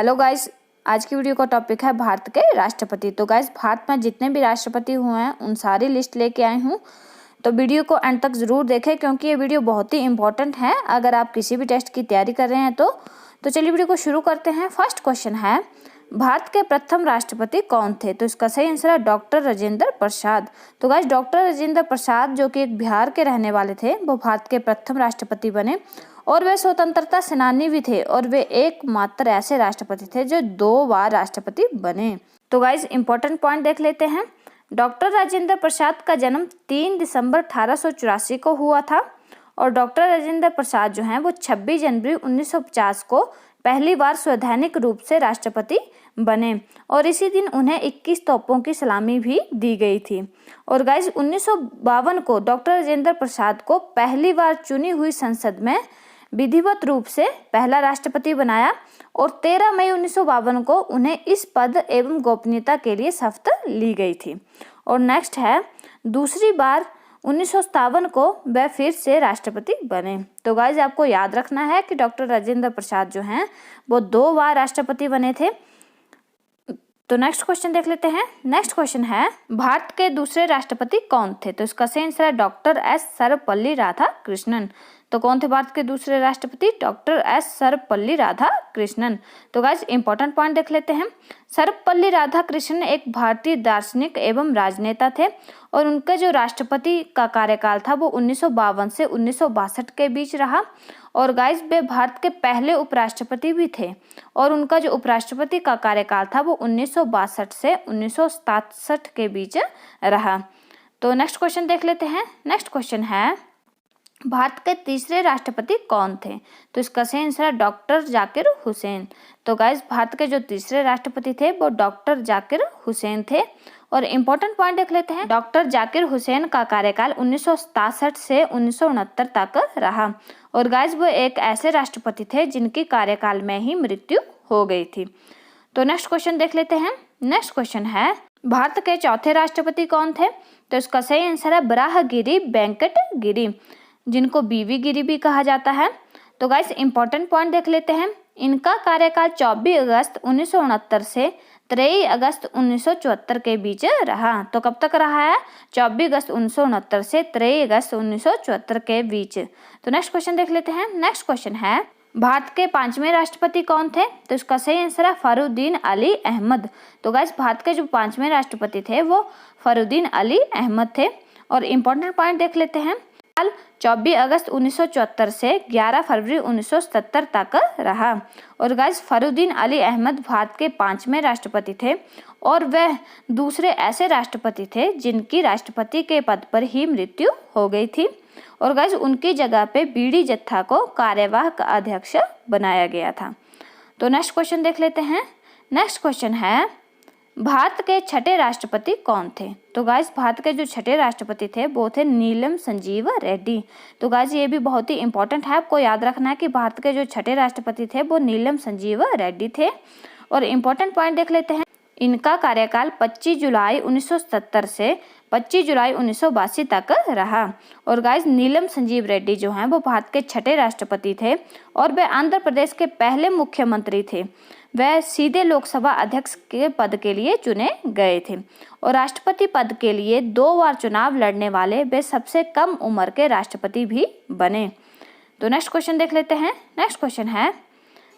Hello guys, आज की video का टॉपिक है भारत के राष्ट्रपति। तो गाइस, भारत में जितने भी राष्ट्रपति हुए हैं उन सारी लिस्ट लेके आई हूँ। तो वीडियो को एंड तक ज़रूर देखें क्योंकि ये वीडियो बहुत ही इंपॉर्टेंट है अगर आप किसी भी टेस्ट की तैयारी कर रहे हैं तो चलिए वीडियो को शुरू करते हैं। फर्स्ट क्वेश्चन है, भारत के प्रथम राष्ट्रपति कौन थे? तो इसका सही आंसर है डॉक्टर राजेंद्र प्रसाद। तो गाइस, डॉक्टर राजेंद्र प्रसाद जो कि एक बिहार के रहने वाले थे, वो भारत के प्रथम राष्ट्रपति बने और वे स्वतंत्रता सेनानी भी थे और वे एकमात्र ऐसे राष्ट्रपति थे जो 2 बार राष्ट्रपति बने। तो गाइस, इंपॉर्टेंट पॉइंट देख लेते हैं। डॉक्टर राजेंद्र प्रसाद का जन्म 3 दिसंबर 1884 को हुआ था और डॉक्टर राजेंद्र प्रसाद जो हैं वो 26 जनवरी 1950 को पहली बार संवैधानिक रूप से राष्ट्रपति बने और इसी दिन उन्हें 21 तोपों की सलामी भी दी गई थी। और गाइस, 1952 को डॉक्टर राजेंद्र प्रसाद को पहली बार चुनी हुई संसद में विधिवत रूप से पहला राष्ट्रपति बनाया और 13 मई 1952 को उन्हें इस पद एवं गोपनीयता के लिए शपथ ली गई थी। और नेक्स्ट है, दूसरी बार 1957 को वह फिर से राष्ट्रपति बने। तो गाइस, आपको याद रखना है कि डॉक्टर राजेंद्र प्रसाद जो हैं वो 2 बार राष्ट्रपति बने थे। तो नेक्स्ट क्वेश्चन देख लेते हैं। नेक्स्ट क्वेश्चन है, भारत के दूसरे राष्ट्रपति कौन थे? तो इसका सही आंसर है डॉक्टर एस सर्वपल्ली राधाकृष्णन। तो कौन थे भारत के दूसरे राष्ट्रपति? Doctor S Sarvepalli Radhakrishnan. तो गाइस, इंपॉर्टेंट पॉइंट देख लेते हैं। सर्वपल्ली राधाकृष्णन एक भारतीय दार्शनिक एवं राजनेता थे और उनका जो राष्ट्रपति का कार्यकाल था वो 1952 से 1962 के बीच रहा। और गाइस, वे भारत के पहले उपराष्ट्रपति भी थे और उनका जो उपराष्ट्रपति का कार्यकाल था वो 1962 से 1967 के बीच रहा। तो नेक्स्ट क्वेश्चन देख लेते हैं। नेक्स्ट क्वेश्चन है, भारत के तीसरे राष्ट्रपति कौन थे? तो इसका सही आंसर है डॉक्टर जाकिर हुसैन। तो गाइस, भारत के जो तीसरे राष्ट्रपति थे वो डॉक्टर जाकिर हुसैन थे। और इम्पोर्टेंट पॉइंट देख लेते हैं। डॉक्टर जाकिर हुसैन का कार्यकाल 1967 से 1969 तक रहा और गाइस, वो एक ऐसे राष्ट्रपति थे जिनकी कार्यकाल में ही मृत्यु हो गई थी। तो नेक्स्ट क्वेश्चन देख लेते हैं। नेक्स्ट क्वेश्चन है, भारत के चौथे राष्ट्रपति कौन थे? तो इसका सही आंसर है ब्राहगिरी वेंकट गिरी, जिनको बीवी गिरी भी कहा जाता है। तो गाइस, इंपॉर्टेंट पॉइंट देख लेते हैं। इनका कार्यकाल 24 अगस्त 1969 से 23 अगस्त 1974 के बीच रहा। तो कब तक रहा है? 24 अगस्त 1969 से 23 अगस्त 1974 के बीच। तो नेक्स्ट क्वेश्चन देख लेते हैं। नेक्स्ट क्वेश्चन है, भारत के 5वें राष्ट्रपति कौन थे? तो इसका सही आंसर है फरुद्दीन अली अहमद। तो गाइस, भारत के जो 5वें राष्ट्रपति थे वो फरुद्दीन अली अहमद थे। और इम्पोर्टेंट पॉइंट देख लेते हैं। 24 अगस्त 1974 से 11 फरवरी 1970 तक रहा। और गाइस, फरुद्दीन अली अहमद भारत के 5वें राष्ट्रपति थे और वह दूसरे ऐसे राष्ट्रपति थे जिनकी राष्ट्रपति के पद पर ही मृत्यु हो गई थी। और गाइस, उनकी जगह पे बीडी जत्था को कार्यवाहक अध्यक्ष बनाया गया था। तो नेक्स्ट क्वेश्चन देख लेते हैं। नेक्स्ट क्वेश्चन है, भारत के छठे राष्ट्रपति कौन थे? तो गाइस, भारत के जो छठे राष्ट्रपति थे वो थे नीलम संजीव रेड्डी। तो गाइस, ये भी बहुत ही इंपॉर्टेंट है, आपको याद रखना है कि भारत के जो छठे राष्ट्रपति थे वो नीलम संजीव रेड्डी थे। और इम्पोर्टेंट पॉइंट देख लेते हैं। इनका कार्यकाल 25 जुलाई 1970 से 25 जुलाई 1982 तक रहा। और गाइस, नीलम संजीव रेड्डी जो हैं वो भारत के छठे राष्ट्रपति थे और वे आंध्र प्रदेश के पहले मुख्यमंत्री थे। वह सीधे लोकसभा अध्यक्ष के पद के लिए चुने गए थे और राष्ट्रपति पद के लिए 2 बार चुनाव लड़ने वाले वे सबसे कम उम्र के राष्ट्रपति भी बने। तो नेक्स्ट क्वेश्चन देख लेते हैं। नेक्स्ट क्वेश्चन है,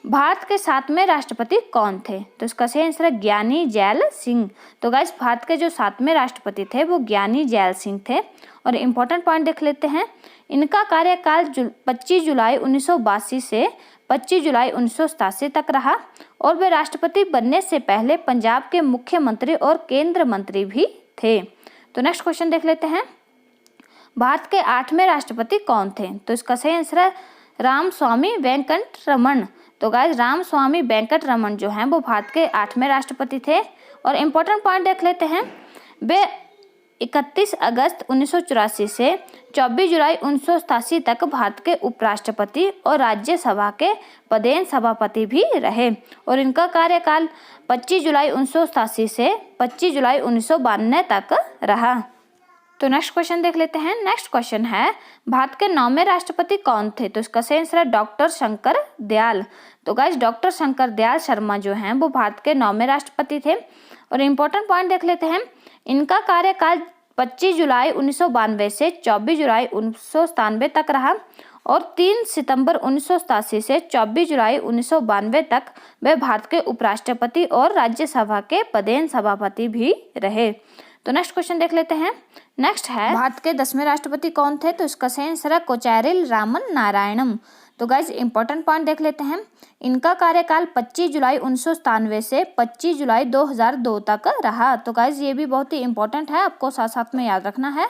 भारत के 7वें राष्ट्रपति कौन थे? तो इसका सही आंसर है ज्ञानी जैल सिंह। तो गाइस, भारत के जो 7वें राष्ट्रपति थे वो ज्ञानी जैल सिंह थे। और इम्पोर्टेंट पॉइंट देख लेते हैं। इनका कार्यकाल 25 जुलाई 1982 से 25 जुलाई 1987 तक रहा और वे राष्ट्रपति बनने से पहले पंजाब के मुख्यमंत्री और केंद्र मंत्री भी थे। तो नेक्स्ट क्वेश्चन देख लेते हैं। भारत के 8वें राष्ट्रपति कौन थे? तो इसका सही आंसर है रामस्वामी वेंकटरमण। तो गाइस, रामस्वामी वेंकटरमण जो हैं वो भारत के 8वें राष्ट्रपति थे। और इम्पोर्टेंट पॉइंट देख लेते हैं। वे 31 अगस्त 1984 से 24 जुलाई 1987 तक भारत के उपराष्ट्रपति और राज्यसभा के पदेन सभापति भी रहे और इनका कार्यकाल 25 जुलाई 1987 से 25 जुलाई 1992 तक रहा। तो नेक्स्ट क्वेश्चन देख लेते हैं। नेक्स्ट क्वेश्चन है भारत के 9वें राष्ट्रपति कौन थे? तो इसका सही आंसर है डॉक्टर शंकर दयाल। तो गाइस डॉक्टर शंकर दयाल शर्मा जो हैं वो भारत के 9वें राष्ट्रपति थे। और इम्पोर्टेंट पॉइंट देख लेते हैं, इनका कार्यकाल 25 जुलाई 1992 से 24 जुलाई 1997 तक रहा और 3 सितंबर 1987 से 24 जुलाई 1992 तक वे भारत के उपराष्ट्रपति और राज्यसभा के पदेन सभापति भी रहे। तो नेक्स्ट क्वेश्चन देख लेते हैं। नेक्स्ट है भारत के 10वें राष्ट्रपति कौन थे? तो इसका सही आंसर है कोचेरिल रामन नारायणन। तो गाइज इंपॉर्टेंट पॉइंट देख लेते हैं, इनका कार्यकाल 25 जुलाई 1997 से 25 जुलाई 2002 तक रहा। तो गाइज ये भी बहुत ही इंपॉर्टेंट है, आपको साथ साथ में याद रखना है।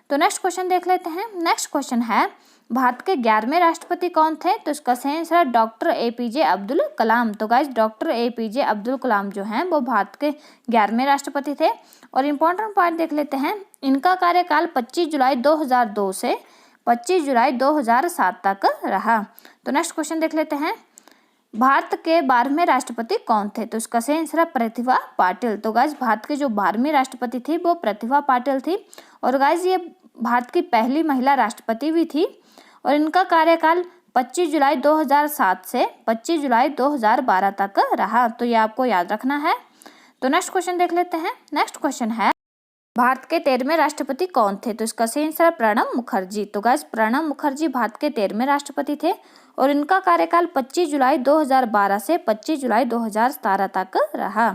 तो नेक्स्ट क्वेश्चन देख लेते हैं। नेक्स्ट क्वेश्चन है भारत के 11वें राष्ट्रपति कौन थे? तो इसका सही आंसर है डॉक्टर APJ अब्दुल कलाम। तो guys doctor APJ Abdul Kalam जो हैं वो भारत के 11वें राष्ट्रपति थे। और इम्पोर्टेंट पॉइंट देख लेते हैं, इनका कार्यकाल 25 जुलाई 2002 से 25 जुलाई 2007 तक रहा। तो नेक्स्ट क्वेश्चन देख लेते हैं, भारत के 12वें राष्ट्रपति कौन थे? तो इसका सही आंसर है प्रतिभा पाटिल। तो गाइज भारत के जो 12वीं राष्ट्रपति थी वो प्रतिभा पाटिल थी। और गाइज ये भारत की पहली महिला राष्ट्रपति भी थी और इनका कार्यकाल 25 जुलाई 2007 से 25 जुलाई 2012 तक रहा। तो ये आपको याद रखना है। तो नेक्स्ट क्वेश्चन देख लेते हैं। नेक्स्ट क्वेश्चन है भारत के 13वें राष्ट्रपति कौन थे? तो इसका सही आंसर है प्रणब मुखर्जी। तो गाइस प्रणब मुखर्जी भारत के 13वें राष्ट्रपति थे और इनका कार्यकाल 25 जुलाई 2012 से 25 जुलाई 2017 तक रहा।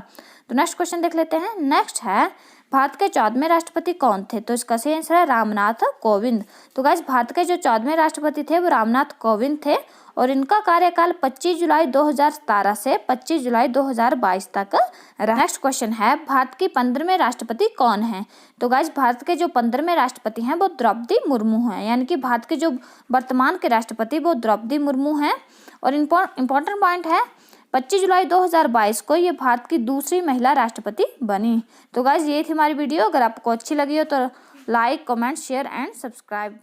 तो नेक्स्ट क्वेश्चन देख लेते हैं। नेक्स्ट है भारत के 14वें राष्ट्रपति कौन थे? तो इसका सही आंसर है रामनाथ कोविंद। तो गाइस भारत के जो 14वें राष्ट्रपति थे वो रामनाथ कोविंद थे और इनका कार्यकाल 25 जुलाई 2017 से 25 जुलाई 2022 तक रहा। नेक्स्ट क्वेश्चन है भारत की 15वें राष्ट्रपति कौन है? तो गाइस भारत के जो 15वें राष्ट्रपति हैं वो द्रौपदी मुर्मू हैं, यानी कि भारत के जो वर्तमान के राष्ट्रपति वो द्रौपदी मुर्मू हैं। और इम्पोर्टेंट पॉइंट है 25 जुलाई 2022 को ये भारत की दूसरी महिला राष्ट्रपति बनी। तो गाइस ये थी हमारी वीडियो। अगर आपको अच्छी लगी हो तो like, comment, share and subscribe.